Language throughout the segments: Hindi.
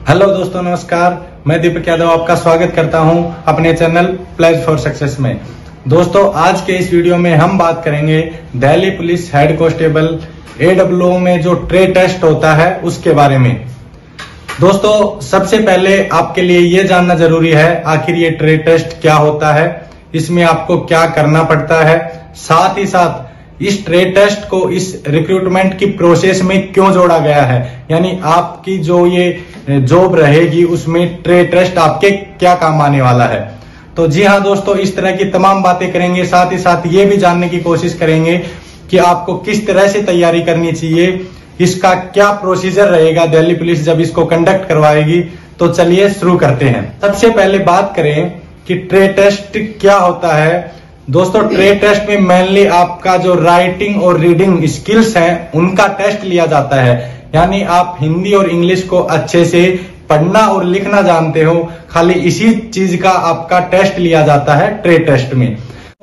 हेलो दोस्तों, नमस्कार। मैं दीपक यादव आपका स्वागत करता हूं अपने चैनल प्लेज फॉर सक्सेस में। दोस्तों, आज के इस वीडियो में हम बात करेंगे Delhi police head constable AWO में जो ट्रेड टेस्ट होता है उसके बारे में। दोस्तों, सबसे पहले आपके लिए ये जानना जरूरी है आखिर ये ट्रेड टेस्ट क्या होता है, इसमें आपको क्या करना पड़ता है, साथ ही साथ इस ट्रेड टेस्ट को इस रिक्रूटमेंट की प्रोसेस में क्यों जोड़ा गया है, यानी आपकी जो ये जॉब रहेगी उसमें ट्रेड टेस्ट आपके क्या काम आने वाला है। तो जी हाँ दोस्तों, इस तरह की तमाम बातें करेंगे। साथ ही साथ ये भी जानने की कोशिश करेंगे कि आपको किस तरह से तैयारी करनी चाहिए, इसका क्या प्रोसीजर रहेगा दिल्ली पुलिस जब इसको कंडक्ट करवाएगी। तो चलिए शुरू करते हैं। सबसे पहले बात करें कि ट्रेड टेस्ट क्या होता है। दोस्तों, ट्रेड टेस्ट में मेनली आपका जो राइटिंग और रीडिंग स्किल्स हैं उनका टेस्ट लिया जाता है, यानी आप हिंदी और इंग्लिश को अच्छे से पढ़ना और लिखना जानते हो, खाली इसी चीज का आपका टेस्ट लिया जाता है ट्रेड टेस्ट में।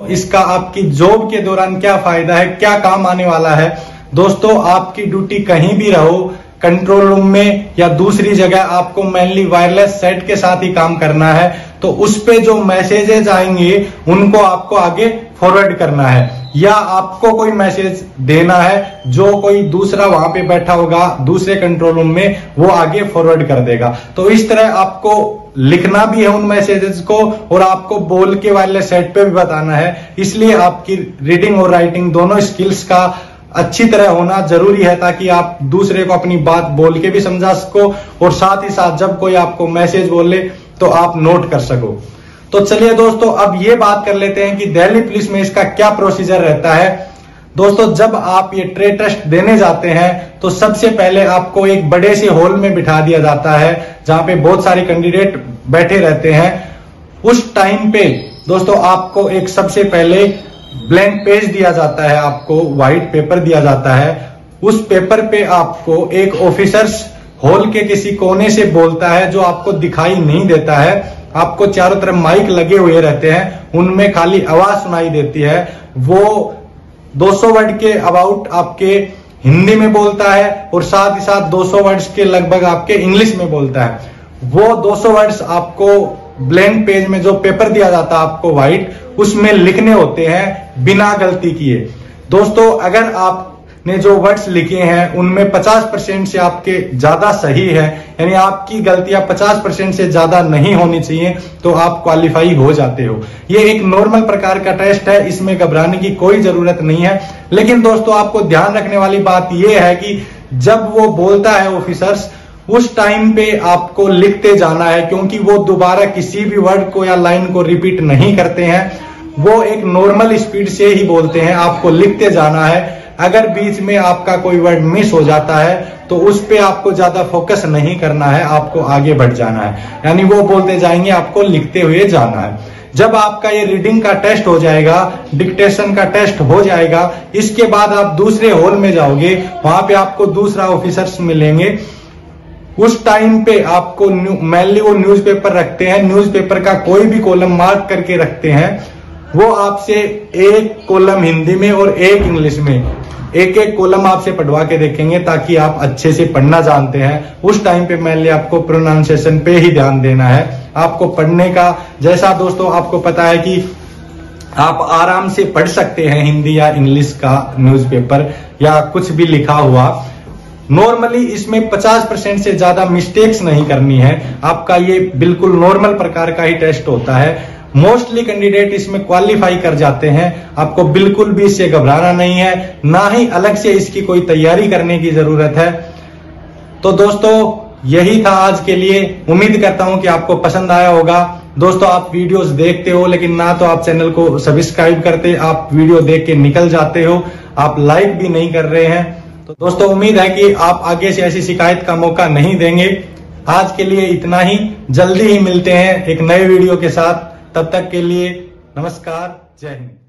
इसका आपकी जॉब के दौरान क्या फायदा है, क्या काम आने वाला है। दोस्तों, आपकी ड्यूटी कहीं भी रहो, कंट्रोल रूम में या दूसरी जगह, आपको मेनली वायरलेस सेट के साथ ही काम करना है। तो उस पे जो मैसेजेस आएंगे उनको आपको आगे फॉरवर्ड करना है, या आपको कोई मैसेज देना है जो कोई दूसरा वहां पे बैठा होगा दूसरे कंट्रोल रूम में, वो आगे फॉरवर्ड कर देगा। तो इस तरह आपको लिखना भी है उन मैसेजेस को और आपको बोल के वायरलेस सेट पे भी बताना है। इसलिए आपकी रीडिंग और राइटिंग दोनों स्किल्स का अच्छी तरह होना जरूरी है, ताकि आप दूसरे को अपनी बात बोल के भी समझा सको और साथ ही साथ जब कोई आपको मैसेज बोले तो आप नोट कर सको। तो चलिए दोस्तों, अब ये बात कर लेते हैं कि दिल्ली पुलिस में इसका क्या प्रोसीजर रहता है। दोस्तों, जब आप ये ट्रेड टेस्ट देने जाते हैं तो सबसे पहले आपको एक बड़े से हॉल में बिठा दिया जाता है जहां पे बहुत सारे कैंडिडेट बैठे रहते हैं। उस टाइम पे दोस्तों आपको एक सबसे पहले ब्लैंक पेज दिया जाता है, आपको व्हाइट पेपर दिया जाता है। उस पेपर पे आपको एक ऑफिसर्स हॉल के किसी कोने से बोलता है जो आपको दिखाई नहीं देता है। आपको चारों तरफ माइक लगे हुए रहते हैं, उनमें खाली आवाज सुनाई देती है। वो 200 वर्ड के अबाउट आपके हिंदी में बोलता है और साथ ही साथ 200 वर्ड्स के लगभग आपके इंग्लिश में बोलता है। वो 200 वर्ड्स आपको ब्लैंक पेज में जो पेपर दिया जाता है आपको व्हाइट, उसमें लिखने होते हैं बिना गलती किए। दोस्तों, अगर आपने जो वर्ड्स लिखे हैं उनमें 50% से आपके ज्यादा सही है, यानी आपकी गलतियां 50% से ज्यादा नहीं होनी चाहिए, तो आप क्वालिफाई हो जाते हो। ये एक नॉर्मल प्रकार का टेस्ट है, इसमें घबराने की कोई जरूरत नहीं है। लेकिन दोस्तों, आपको ध्यान रखने वाली बात यह है कि जब वो बोलता है ऑफिसर्स, उस टाइम पे आपको लिखते जाना है, क्योंकि वो दोबारा किसी भी वर्ड को या लाइन को रिपीट नहीं करते हैं। वो एक नॉर्मल स्पीड से ही बोलते हैं, आपको लिखते जाना है। अगर बीच में आपका कोई वर्ड मिस हो जाता है तो उस पे आपको ज्यादा फोकस नहीं करना है, आपको आगे बढ़ जाना है, यानी वो बोलते जाएंगे, आपको लिखते हुए जाना है। जब आपका ये रीडिंग का टेस्ट हो जाएगा, डिक्टेशन का टेस्ट हो जाएगा, इसके बाद आप दूसरे हॉल में जाओगे, वहां पे आपको दूसरा ऑफिसर्स मिलेंगे। उस टाइम पे आपको मेनली वो न्यूज़पेपर रखते हैं, न्यूज़पेपर का कोई भी कॉलम मार्क करके रखते हैं। वो आपसे एक कॉलम हिंदी में और एक इंग्लिश में, एक एक कॉलम आपसे पढ़वा के देखेंगे ताकि आप अच्छे से पढ़ना जानते हैं। उस टाइम पे मेनली आपको प्रोनाउंसिएशन पे ही ध्यान देना है, आपको पढ़ने का। जैसा दोस्तों आपको पता है कि आप आराम से पढ़ सकते हैं हिंदी या इंग्लिश का न्यूज़पेपर या कुछ भी लिखा हुआ। नॉर्मली इसमें 50% से ज्यादा मिस्टेक्स नहीं करनी है। आपका ये बिल्कुल नॉर्मल प्रकार का ही टेस्ट होता है। मोस्टली कैंडिडेट इसमें क्वालिफाई कर जाते हैं। आपको बिल्कुल भी इससे घबराना नहीं है, ना ही अलग से इसकी कोई तैयारी करने की जरूरत है। तो दोस्तों, यही था आज के लिए। उम्मीद करता हूं कि आपको पसंद आया होगा। दोस्तों, आप वीडियोस देखते हो लेकिन ना तो आप चैनल को सब्सक्राइब करते, आप वीडियो देख के निकल जाते हो, आप लाइक भी नहीं कर रहे हैं। तो दोस्तों, उम्मीद है कि आप आगे से ऐसी शिकायत का मौका नहीं देंगे। आज के लिए इतना ही, जल्दी ही मिलते हैं एक नए वीडियो के साथ। तब तक के लिए नमस्कार, जय हिंद।